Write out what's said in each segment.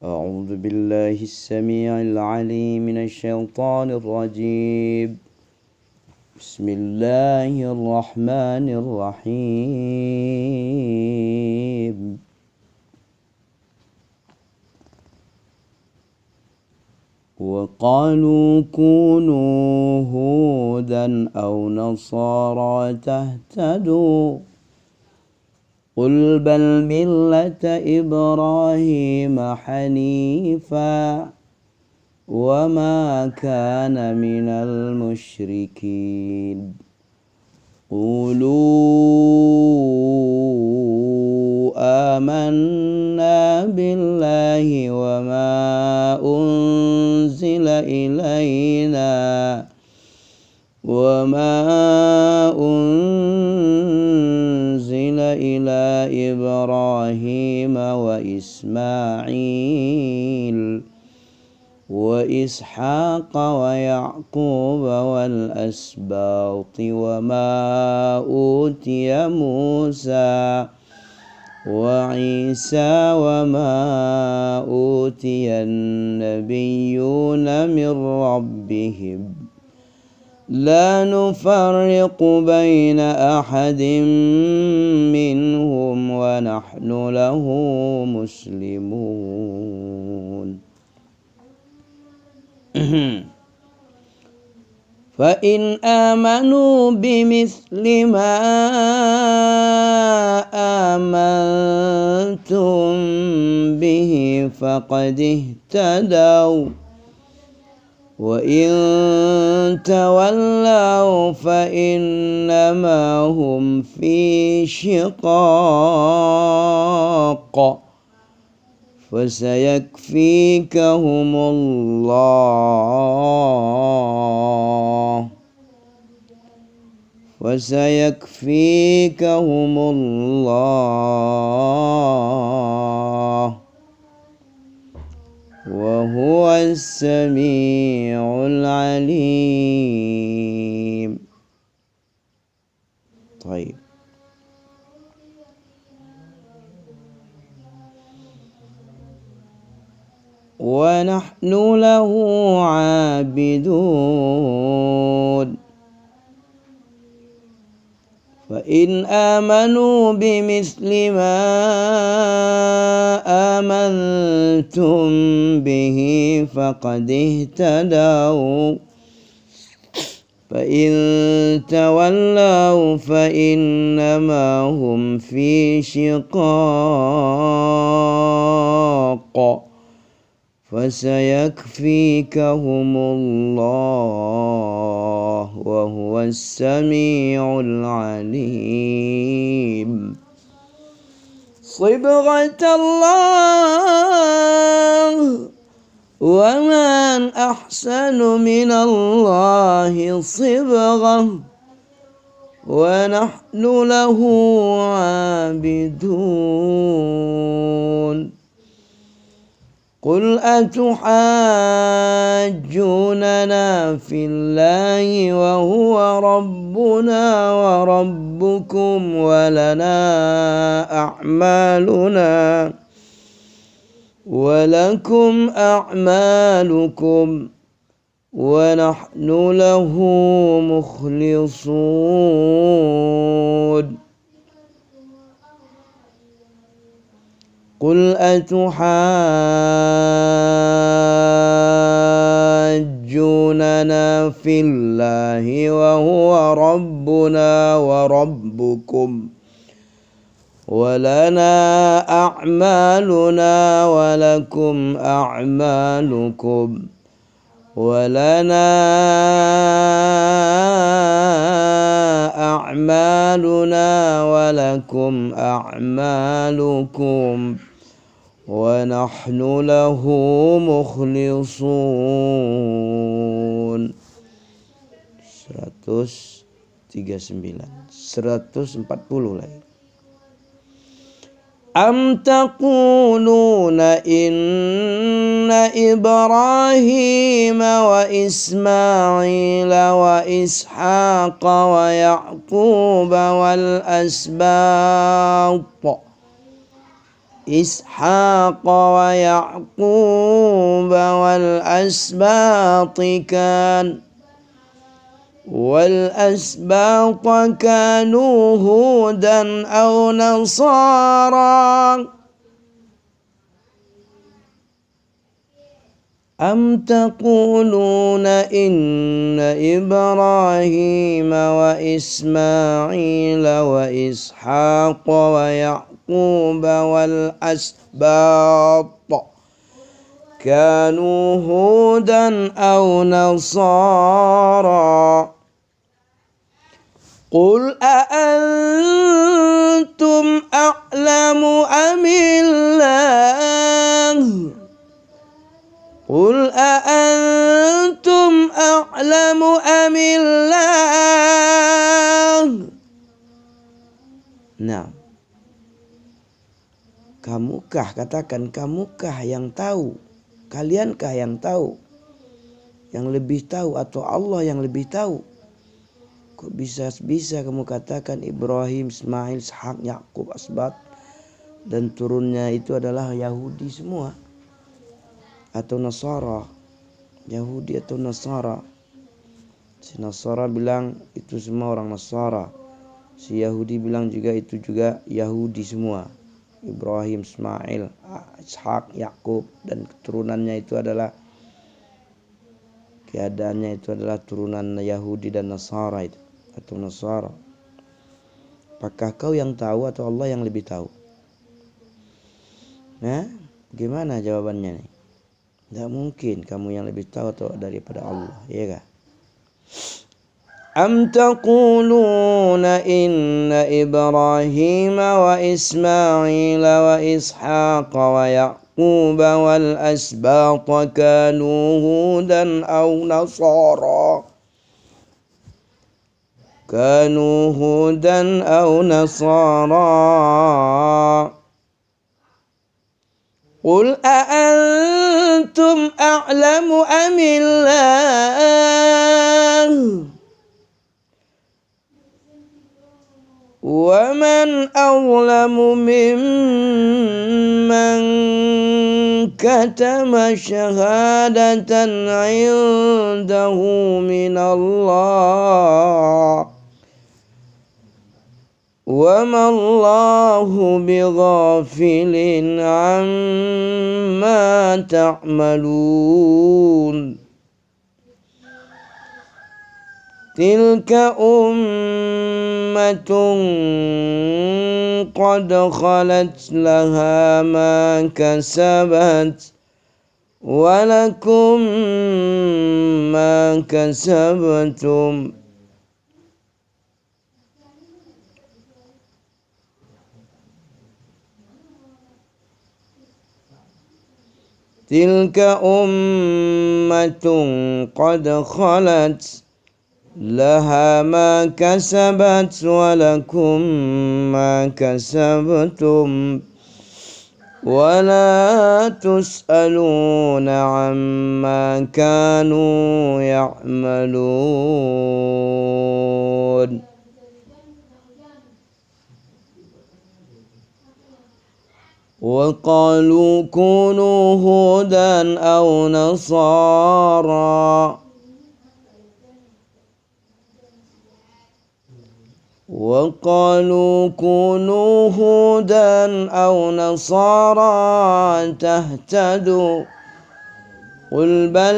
أعوذ بالله السميع العليم من الشيطان الرجيم. بسم الله الرحمن الرحيم. وقالوا كونوا هودا أو نصارى تهتدوا قل بل ملة إبراهيم حنيفا وما كان من المشركين قولوا آمنا بالله وما أنزل إلى إبراهيم وإسماعيل وإسحاق ويعقوب والأسباط وما أوتي موسى وعيسى وما أوتي النبيون من ربهم لا نفرق بين أحد منهم ونحن له مسلمون فإن آمنوا بمثل ما آمنتم به فقد اهتدوا وإن تولوا فإنما هم في شقاق فسيكفيكهم الله وهو السميع العليم. طيب، ونحن له عابدون فإن آمنوا بمثل ما آمنتم به فقد اهتدوا فإن تولوا فإنما هم في شقاق فسيكفيكهم الله وهو السميع العليم. صبغة الله ومن أحسن من الله صبغة ونحن له عابدون. قل أتحاجوننا في الله وهو ربنا وربكم ولكم أعمالكم ونحن له مخلصون. قل أتحاجوننا في الله وهو ربنا وربكم ولنا أعمالنا ولكم أعمالكم ونحن له مخلصون. 139 140 lagi. أم تقولون إن إبراهيم وإسماعيل وإسحاق ويعقوب والأسباط إسحاق ويعقوب والأسباط كانوا هودا أو نصارى أم تقولون إن إبراهيم وإسماعيل وإسحاق ويعقوب والأسباط كانوا هودا أو نصارى قل أأنتم أعلم أم الله قل أأنتم أعلم أم الله. Nah, kamukah, katakan, kamukah yang tahu? Kaliankah yang tahu? Yang lebih tahu atau Allah yang lebih tahu? Kok bisa kamu katakan Ibrahim, Ismail, Ishak, Yakub, Asbat dan turunnya itu adalah Yahudi semua atau Nasara, Yahudi atau Nasara? Si Nasara bilang itu semua orang Nasara, si Yahudi bilang juga itu juga Yahudi semua. Ibrahim, Ismail, Ishak, Yakub dan keturunannya itu adalah keadaannya itu adalah turunan Yahudi dan Nasara itu atau Nasara. Apakah kau yang tahu atau Allah yang lebih tahu? Nah, gimana jawabannya nih? Tidak mungkin kamu yang lebih tahu atau daripada Allah, ya kan? Am taquluna inna Ibrahim wa Ismail wa Ishaq wa Yaqub wal asbat kanu hudan aw nasara Qul a'antum a'lamu amillah wa man awlamu mimman katama syahadatan 'indahu minallah wa mallahu bighafilin amma ta'malun. Tilka ummatun qad khalat laha ma kasabat wa lakum ma kasabtum. Tilka ummatun qad khalat laha ma kasabat wa lakum ma kasabtum wa la tus'aluna amma kanu ya'malun. وقالوا كونوا هودا أو نصارى تهتدوا قل بل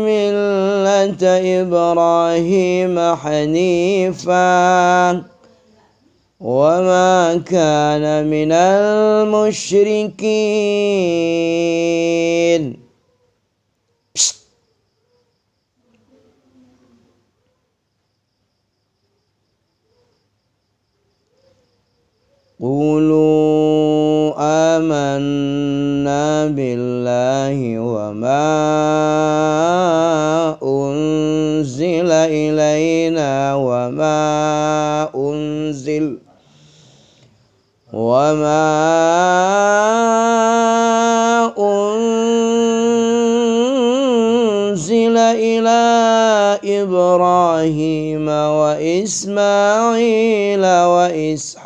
ملة إبراهيم حنيفا وما كان من المشركين. قولوا آمنا بالله وما أنزل إلينا وما أنزل إلى إبراهيم وإسماعيل وإسحاق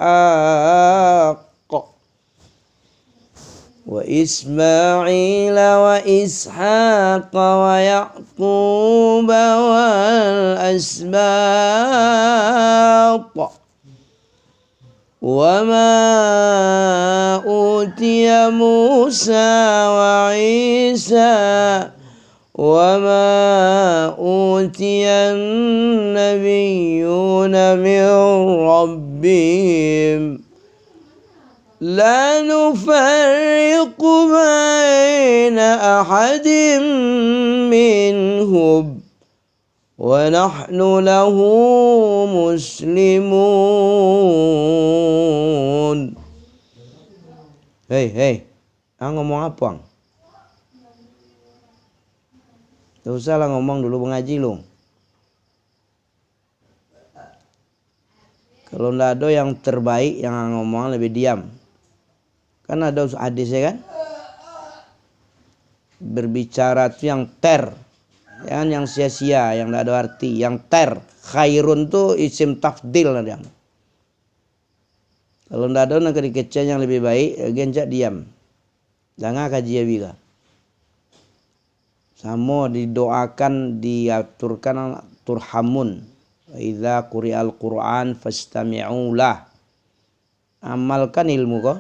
وإسماعيل وإسحاق ويعقوب والأسباط وما أوتي موسى وعيسى وما أوتي النبيون من ربهم لا نفرق بين أحد منهم ونحن له مسلمون. Hei, ngomong apa? Gak usah lah ngomong dulu mengaji lu. Kalau ndak ada yang terbaik yang ngomong lebih diam. Kan ada hadisnya kan? Berbicara itu yang kan yang sia-sia, yang ndak ada arti, yang khairun tuh isim tafdil ada. Kalau ndak ada negeri kecil yang lebih baik, genjak diam. Jangan kaji biga. Sama didoakan, diaturkan turhamun. Idza quri'al Qur'an fastami'u lah. Amalkan ilmu kau.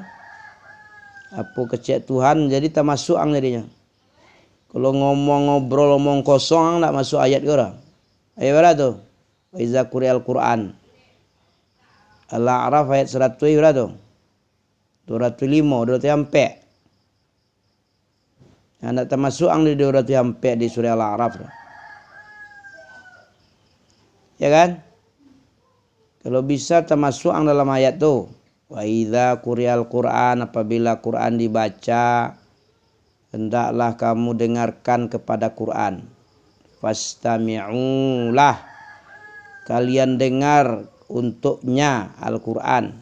Apa kecek Tuhan jadi tak masuk ang jadinya. Kalau ngobrol kosong ang tak masuk ayat kau dah. Ayat berapa tu? Idza quri'al Qur'an. Al-A'raf ayat 100 berapa tu? 205, 204. Anda tak masuk ang di 204 di surah Al-A'raf. Ya kan? Kalau bisa termasuk ang dalam ayat tu. Wa idza quri'al Qur'an, apabila Quran dibaca, hendaklah kamu dengarkan kepada Quran. Fastami'u lah. Kalian dengar untuknya Al-Quran.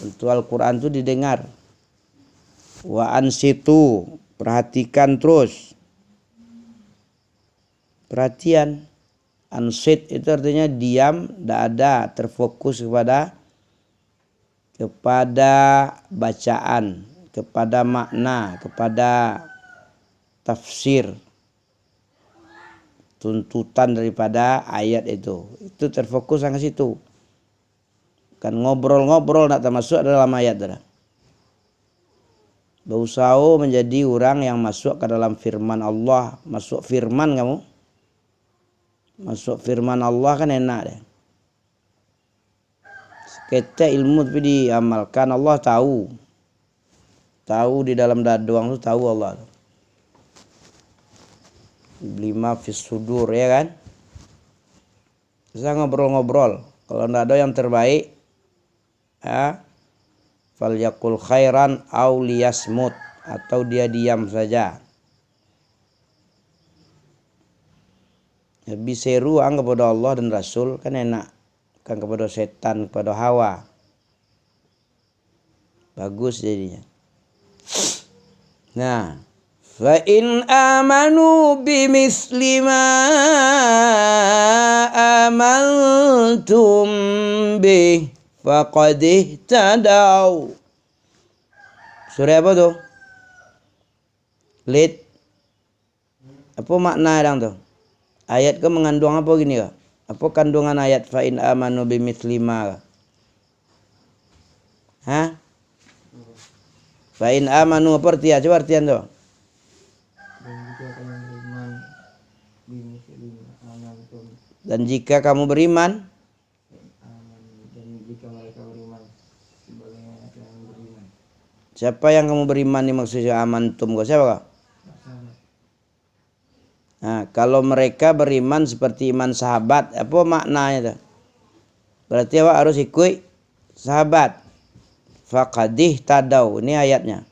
Untuk Al-Quran itu didengar. Wa ansitu, perhatikan terus. Perhatian. Ansit itu artinya diam, tidak ada, terfokus kepada bacaan, kepada makna, kepada tafsir, tuntutan daripada ayat itu terfokus ke situ. Kan ngobrol-ngobrol nak termasuk dalam ayat dah. Berusaha menjadi orang yang masuk ke dalam firman Allah, masuk firman kamu. Masuk firman Allah kan enak deh. Kita ilmu tapi diamalkan, Allah tahu. Tahu di dalam dadoang tu tahu Allah. Lima fis sudur ya kan. Bisa ngobrol-ngobrol. Kalau ndak ada yang terbaik, falyaqul khairan aw liyasmut, atau dia diam saja. Lebih seru kepada Allah dan Rasul kan enak. Bukan kepada setan, kepada hawa. Bagus jadinya. Nah, fa in amanu bimithli ma amantum bih faqad ihtadaw. Surah apa tuh? Lid. Apa makna dang tuh? Ayat ke mengandung apa gini ya? Apa kandungan ayat fa in amanu bimithli ma? Fa in amanu apa artinya? Coba artian tuh. Dan jika kamu beriman, siapa yang kamu beriman ini maksudnya amantum? Siapa? Nah, kalau mereka beriman seperti iman sahabat, apa maknanya tuh? Berarti awak harus ikut sahabat. Faqadih tadau, ini ayatnya.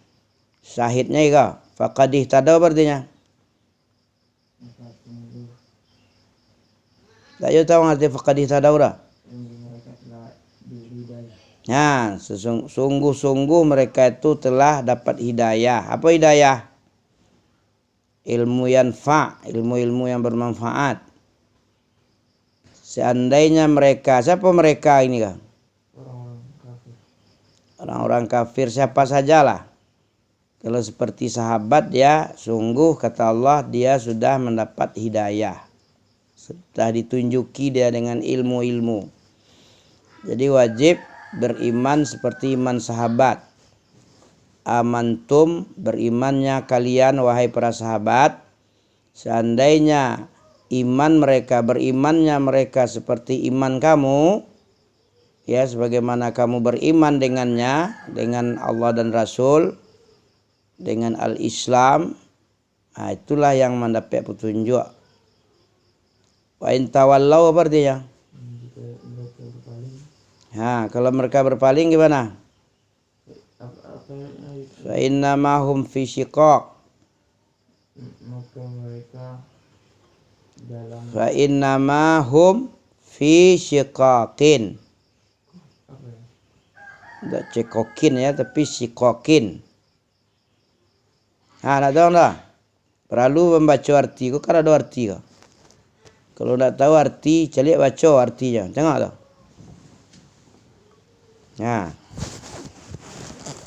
Syahidnya ika. Faqadih tadau artinya. Tak yo tahu ngerti faqadih tadau dah. Nah, sungguh-sungguh mereka itu telah dapat hidayah. Apa hidayah? Ilmu ilmu yang bermanfaat. Seandainya mereka, siapa mereka ini kan? Orang-orang kafir siapa sajalah. Kalau seperti sahabat dia sungguh kata Allah dia sudah mendapat hidayah. Sudah ditunjuki dia dengan ilmu-ilmu. Jadi wajib beriman seperti iman sahabat. Amantum, berimannya kalian wahai para sahabat. Seandainya berimannya mereka seperti iman kamu, ya sebagaimana kamu beriman dengannya, dengan Allah dan Rasul, dengan al-Islam, nah, itulah yang mendapat petunjuk. Wa in tawallau apa artinya? Nah, kalau mereka berpaling gimana? Fa innama hum fi syiqaq. Maka mereka dalam Fa innama hum fi syiqaqin. Tidak cekokin ya, tapi syiqaqin. Nah, nak tahu tak? Perlu membaca arti. Kau kan ada arti kau. Kalau tak tahu arti, cari baca artinya. Tengok tak? Nah.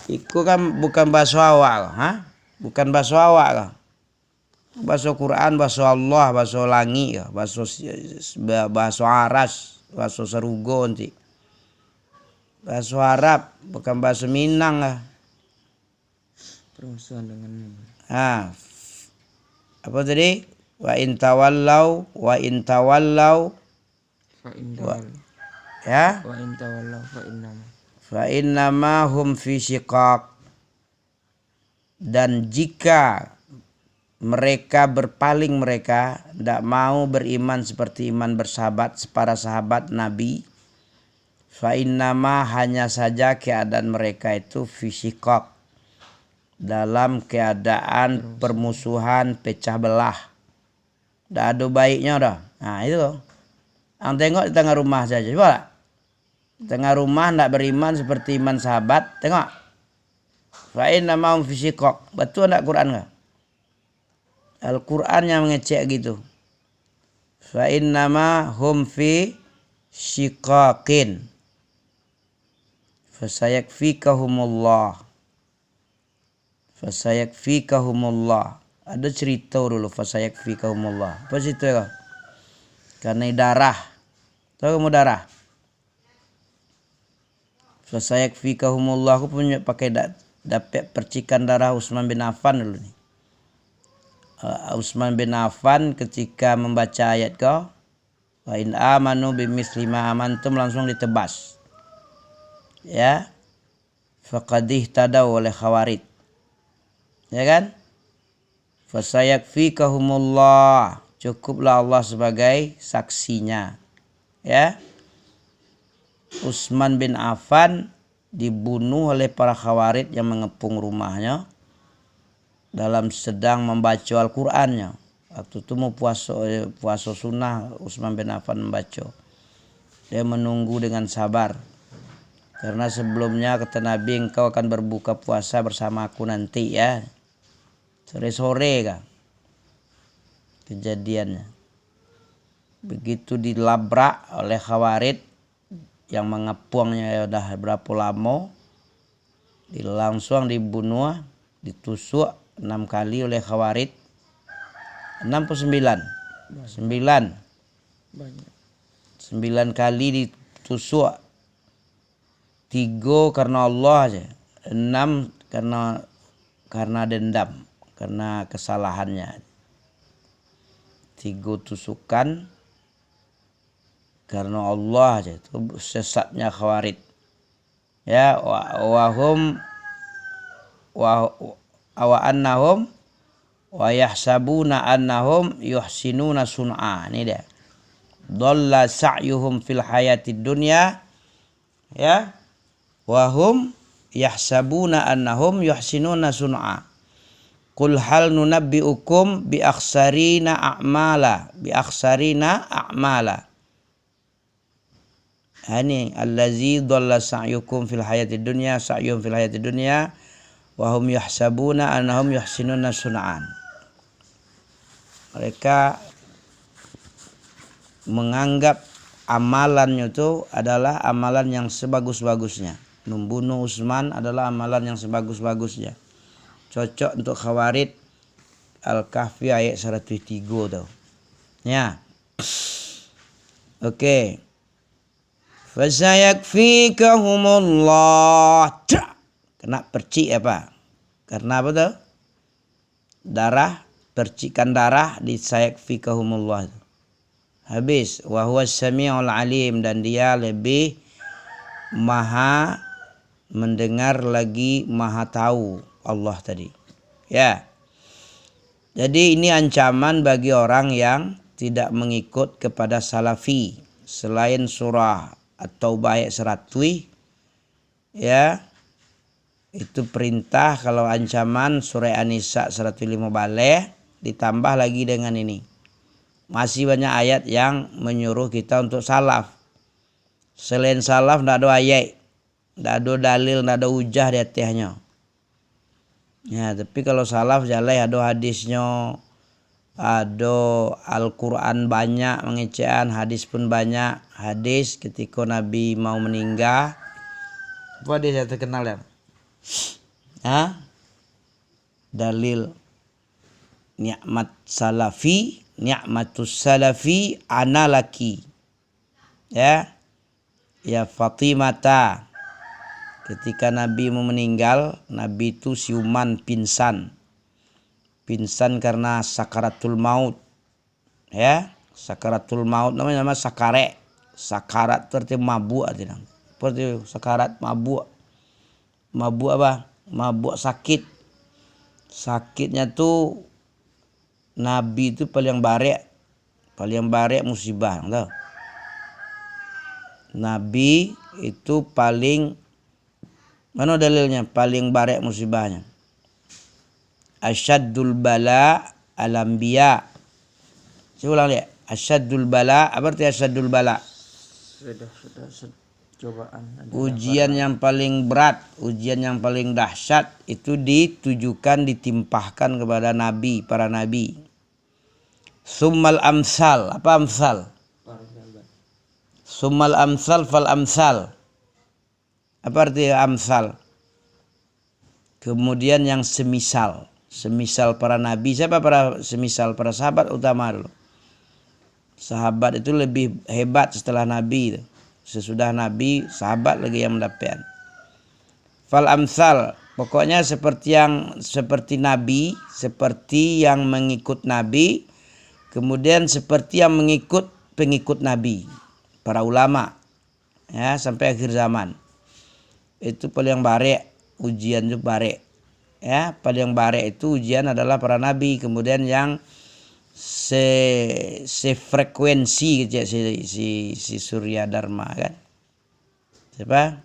Itu kan bukan bahasa awak kau, ha? Bukan bahasa awak kau. Bahasa Quran, bahasa Allah, bahasa langit, bahasa Aras, bahasa Serugo nanti. Bahasa Arab, bukan bahasa Minang lah. permusuhan dengan Apa tadi? Wa in tawallau fa indal ya? wa in tawallau Fa innama hum fi syiqaq. Dan jika mereka berpaling, mereka tidak mau beriman seperti iman bersahabat para sahabat Nabi, fa innama hanya saja keadaan mereka itu fi syiqaq, dalam keadaan permusuhan, pecah belah. Tidak ada baiknya dah. Nah itu loh. Ang tengok di tengah rumah saja. Coba tak? Di tengah rumah tidak beriman seperti iman sahabat. Tengok. Fa innama hum fi syiqaq. Betul tak Quran enggak? Al-Quran yang mengecek gitu. Fa innama hum fi syiqaqin. Fasayakfikahumullah. Ada cerita dulu fasayakfikahumullah. Apa cerita kau? Karena darah. Tahu kamu darah? Fasayakfikahumullah. Aku punya pakai dapat percikan darah Utsman bin Affan dulu nih. Utsman bin Affan ketika membaca ayat kau, wa in amanu bimisli ma amantum, langsung ditebas. Ya. Faqadih tadaw oleh Khawarij. Ya kan? Fasayakfikahumullah. Cukuplah Allah sebagai saksinya. Ya. Utsman bin Affan dibunuh oleh para Khawarij yang mengepung rumahnya dalam sedang membaca Al-Qur'annya. Waktu itu mau puasa sunnah, Utsman bin Affan membaca. Dia menunggu dengan sabar. Karena sebelumnya kata Nabi, engkau akan berbuka puasa bersama aku nanti ya. Sore-sore kan kejadiannya. Begitu dilabrak oleh Khawarij yang mengepungnya sudah berapa lama, langsung dibunuh, ditusuk 6 kali oleh Khawarij. 6 atau 9? 9. banyak. 9 kali ditusuk. 3 karena Allah aja. 6 karena dendam, karena kesalahannya. 3 tusukan karena Allah aja. Itu sesatnya Khawarij. Ya, annahum wa yahsabuna annahum yuhsinuna sun'a. Ini dia. Dhalla sa'yuhum fil hayatid dunya, ya, wa hum yahsabuna annahum yuhsinuna sun'a. Qul hal nunabbi'ukum bi akhsarina a'mala. Ini allazi dhalla sa'yukum fil hayatid dunya, sa'yuhum fil hayatid dunya wa hum yahsabuna annahum yuhsinuna sun'an. Mereka menganggap amalannya itu adalah amalan yang sebagus-bagusnya. Membunuh Utsman adalah amalan yang sebagus-bagusnya. cocok untuk Khawarid Al-Kahfi ayat 103 tuh. Ya. Oke. Fasayakfikahumullah. Kena percik apa? Karena apa tuh? Darah, percikan darah di sayakfikahumullah. Habis. Wa huwas sami'ul alim, dan dia lebih maha mendengar lagi maha tahu Allah tadi. Ya. Jadi ini ancaman bagi orang yang tidak mengikut kepada salafi selain surah At-Taubah ayat 100. Ya. Itu perintah. Kalau ancaman surah An-Nisa 105 balik ditambah lagi dengan ini. Masih banyak ayat yang menyuruh kita untuk salaf. Selain salaf tidak ada ayat, tidak ada dalil, tidak ada hujah di atasnya. Ya, tapi kalau salaf jalai ada hadisnya, ada Al-Quran banyak mengecehan, hadis pun banyak. Hadis ketika Nabi mau meninggal, apa hadis yang terkenal ya? Dalil ni'matus salafi analaki. Ya Fatimata, ketika Nabi mau meninggal, Nabi itu siuman pingsan karena sakaratul maut. Ya, sakaratul maut namanya sakarat itu artinya mabuk artinya. Seperti sakarat mabuk apa? Mabuk sakit. Sakitnya tuh Nabi itu paling barek musibah, tahu? Nabi itu paling, mana dalilnya paling barek musibahnya? Asyaddul bala al-anbiya. Saya ulang lihat. Asyaddul bala, apa arti asyaddul bala? Sudah cobaan. Ujian yang paling berat, ujian yang paling dahsyat itu ditujukan, ditimpahkan kepada nabi, para nabi. Summal amsal, apa amsal? Summal amsal fal amsal. Apa arti amsal? Kemudian yang semisal para nabi. Siapa semisal? Para sahabat utama dulu. Sahabat itu lebih hebat setelah nabi. Sesudah nabi, sahabat lagi yang mendapatkan. Fal amsal, pokoknya seperti nabi, seperti yang mengikut nabi, kemudian seperti yang mengikut pengikut nabi, para ulama, ya, sampai akhir zaman. Itu paling barek, ujian itu barek. Ya, paling barek itu ujian adalah para nabi, kemudian yang sefrekuensi si Surya Dharma kan. Siapa?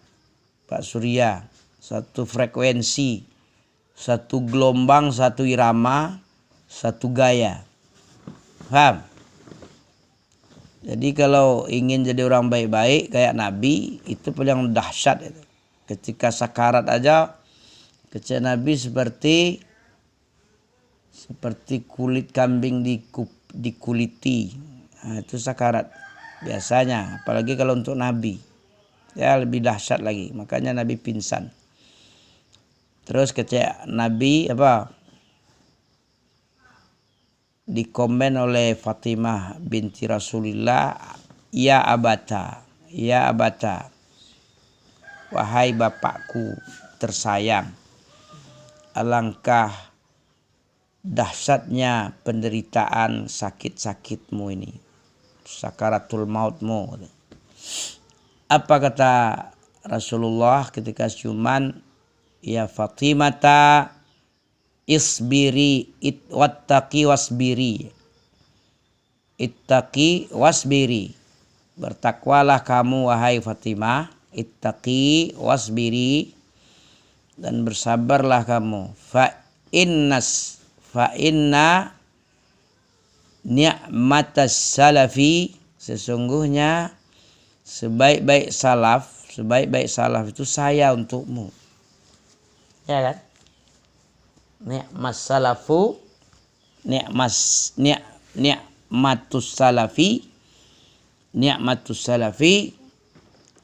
Pak Surya. Satu frekuensi, satu gelombang, satu irama, satu gaya. Paham? Jadi kalau ingin jadi orang baik-baik kayak Nabi, itu paling dahsyat itu. Ketika sakarat aja, kecil Nabi seperti kulit kambing dikuliti. Nah, itu sakarat biasanya, apalagi kalau untuk Nabi. Ya, lebih dahsyat lagi. Makanya Nabi pingsan. Terus ketika Nabi dikomen oleh Fatimah binti Rasulullah, ya abata, wahai bapakku tersayang, alangkah dahsyatnya penderitaan sakit-sakitmu ini, sakaratul mautmu. Apa kata Rasulullah ketika ciuman? Ya Fatimata isbiri wattaqi wasbiri. Ittaqi wasbiri. Bertakwalah kamu wahai Fatimah, ittaqi wasbiri, dan bersabarlah kamu. Fa inna ni'matas salafi, sesungguhnya sebaik-baik salaf itu saya untukmu. Ya kan? Ni'mas salafu, ni'matus salafi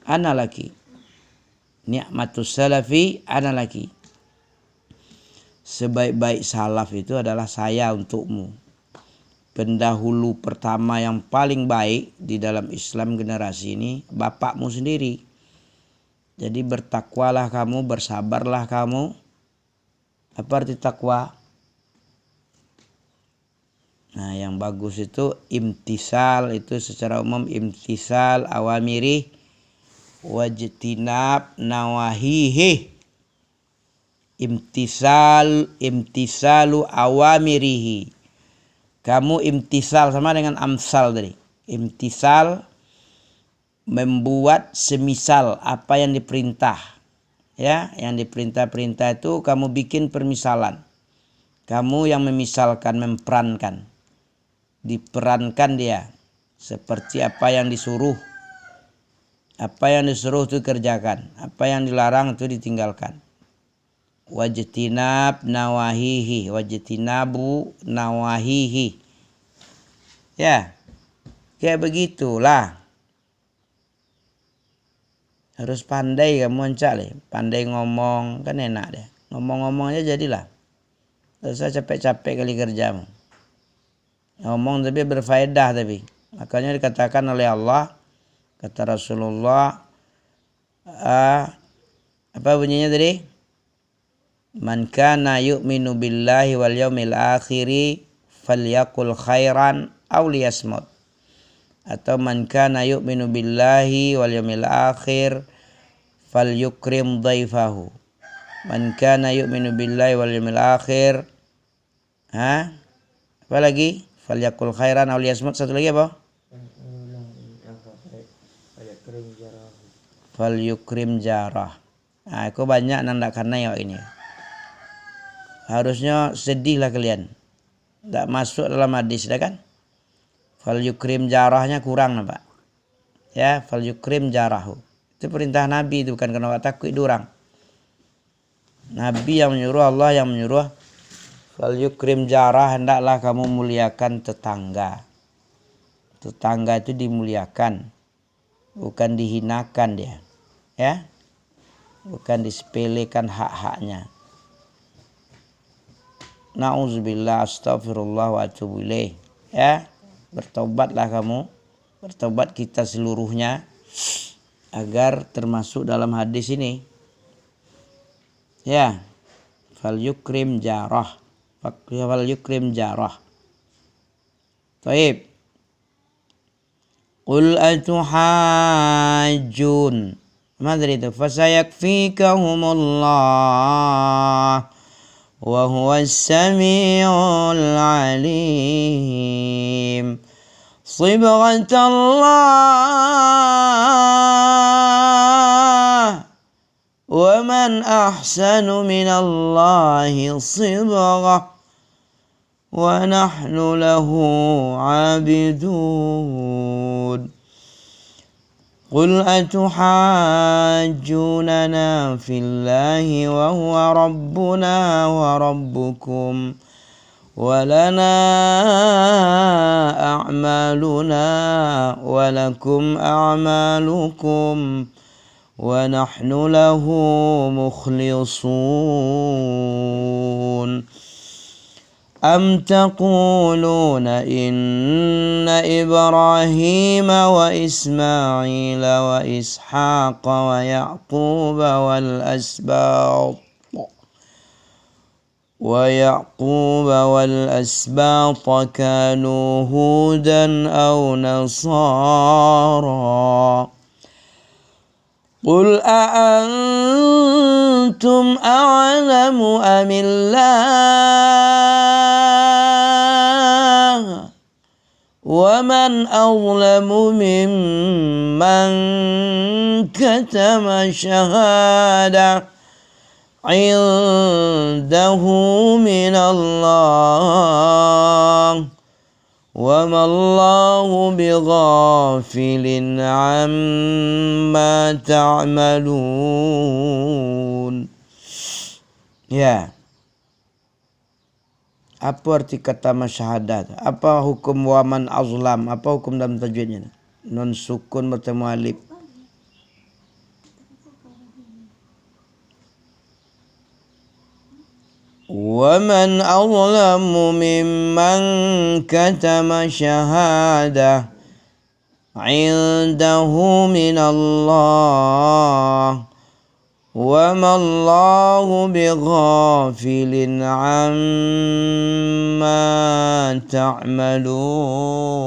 ana laki. Ni'matus salafi ana laki. sebaik-baik salaf itu adalah saya untukmu. Pendahulu pertama yang paling baik di dalam Islam generasi ini bapakmu sendiri. Jadi bertakwalah kamu, bersabarlah kamu. Apa arti takwa? Nah, yang bagus itu imtisal, itu secara umum imtisal awamiri wajtinab nawahihi. Imtisalu awamirihi. Kamu imtisal sama dengan amsal tadi. Imtisal membuat semisal apa yang diperintah. Ya, yang diperintah-perintah itu kamu bikin permisalan. Kamu yang memisalkan, memperankan. Diperankan dia seperti apa yang disuruh. Apa yang disuruh itu kerjakan, apa yang dilarang itu ditinggalkan. Wajtinab nawahihi, wajtinabu nawahihi. Ya, kayak begitulah. Harus pandai kamu Ancak, pandai ngomong, kan enak deh. Ngomong-ngomong aja jadilah. Tidak usah capek-capek kali kerjamu. Ngomong tapi berfaedah tapi. Makanya dikatakan oleh Allah, kata Rasulullah, apa bunyinya tadi? Man kana yu'minu billahi wal yaumil akhiri falyakul khairan aw liyasmut. Atau man kana yu'minu billahi wal yaumil akhir falyukrim dhaifahu. Man kana yu'minu billahi wal yaumil akhir. Apa lagi? Falyakul khairan aw liyasmut. Satu lagi apa? Falyukrim jarah. Nah, aku banyak nanda karena ya ini. Harusnya sedihlah kalian. Tak masuk dalam hadis dah kan? Falyukrim jarahnya kurang nampak. Ya, falyukrim jarahu. Itu perintah Nabi itu bukan kena takut durang. Nabi yang menyuruh, Allah yang menyuruh. Falyukrim jarah, hendaklah kamu muliakan tetangga. Tetangga itu dimuliakan, bukan dihinakan dia. Ya. Bukan disepelekan hak-haknya. Na'udzubillah, astagfirullah wa atubu ilaih. Ya, bertobatlah kamu, bertobat kita seluruhnya agar termasuk dalam hadis ini. Ya, fal yukrim jarah, fal yukrim jarah. Taib. Qul atuhajjun. Madri itu fasayakfikahumullah wa huwas samiul alim. Sibghatallah wa man ahsanu minallahi sibghah wa nahnu lahu abidun. Qul atuhajjunana fillahi wa huwa rabbuna wa rabbukum wa lana a'maluna wa lakum a'malukum wa nahnu lahu mukhlisun. Am taquluna inna Ibrahima wa Ismaila wa Ishaqa wa Yaquba wal asbaq kanu hudan aw nasara. Qul a'antum a'lamu amillah wa man azlamu mimman katama shahada indahu minallah wa mallahu bighafilin amma ta'malun. Ya. Apa arti kata masyahadat? Apa hukum waman azlam? Apa hukum dalam tajwidnya? Nun sukun bertemu alif. ومن أظلم ممن كتم شهادة عنده من الله وما الله بغافل عما تعملون.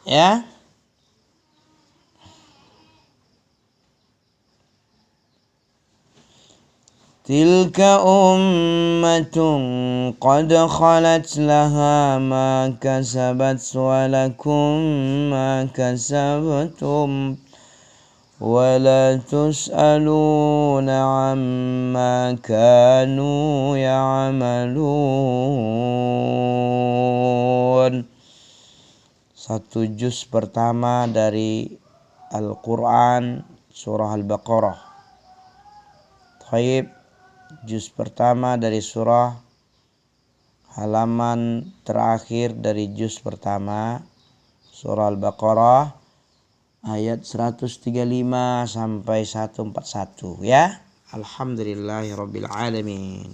Ya, tilka ummatun qad khalat laha ma kasabat wa lakum ma kasabtum wa la tus'aluna amma kanu ya'malun. Satu juz pertama dari Al-Quran surah Al-Baqarah. Taib, juz pertama dari surah, halaman terakhir dari juz pertama surah Al-Baqarah ayat 135 sampai 141 ya. Alhamdulillahirabbil alamin.